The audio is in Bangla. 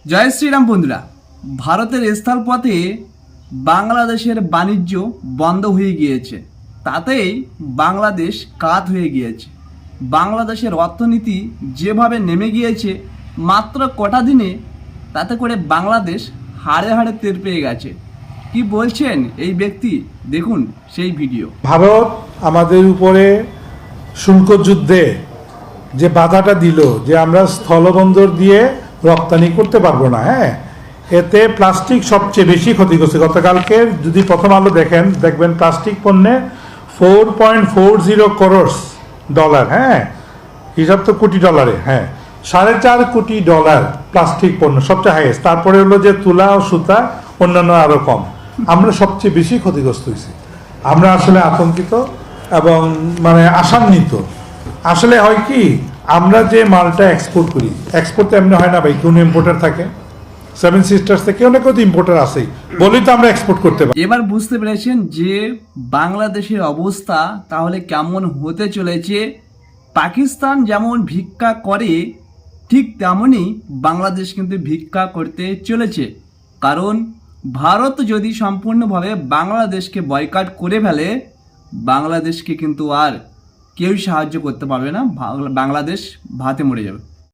জয় শ্রীরাম বন্ধুরা। ভারতের স্থলপথে বাংলাদেশের বাণিজ্য বন্ধ হয়ে গিয়েছে, তাতেই বাংলাদেশ কাত হয়ে গিয়েছে। বাংলাদেশের অর্থনীতি যেভাবে নেমে গিয়েছে মাত্র কটা দিনে, তাতে করে বাংলাদেশ হাড়ে হাড়ে টের পেয়ে গেছে। কি বলছেন এই ব্যক্তি, দেখুন সেই ভিডিও। ভারত আমাদের উপরে শুল্ক যুদ্ধে যে বাধাটা দিল যে আমরা স্থলবন্দর দিয়ে রপ্তানি করতে পারবো না, এতে প্লাস্টিক সবচেয়ে বেশি ক্ষতি করছে। গতকালকে যদি প্রথম আলো দেখবেন প্লাস্টিক পণ্যে 4.40 করোড় ডলার, হিসাব তো কোটি ডলারে, 4.5 কোটি ডলার প্লাস্টিক পণ্য সবচেয়ে হাইয়েস্ট। তারপরে হলো যে তুলা ও সুতা, অন্যান্য আরো কম। আমরা সবচেয়ে বেশি ক্ষতিগ্রস্ত হয়েছি। আমরা আসলে আতঙ্কিত এবং আশান্বিত। আসলে হয় কি, আমরা যে মালটা এক্সপোর্ট করি, এক্সপোর্ট তো এমনি হয় না ভাই, কোন ইম্পোর্টার থাকে। সেভেন সিস্টার্স থেকে অনেক ইম্পোর্টার আছেই, বলেই তো আমরা এক্সপোর্ট করতে পারি। এবার বুঝতে পেরেছেন যে বাংলাদেশের অবস্থা তাহলে কেমন হতে চলেছে। পাকিস্তান যেমন ভিক্ষা করে, ঠিক তেমনই বাংলাদেশ কিন্তু ভিক্ষা করতে চলেছে। কারণ ভারত যদি সম্পূর্ণভাবে বাংলাদেশকে বয়কট করে ফেলে, বাংলাদেশকে কিন্তু আর কেউ সাহায্য করতে পারবে না। বাংলাদেশ ভাতে মরে যাবে।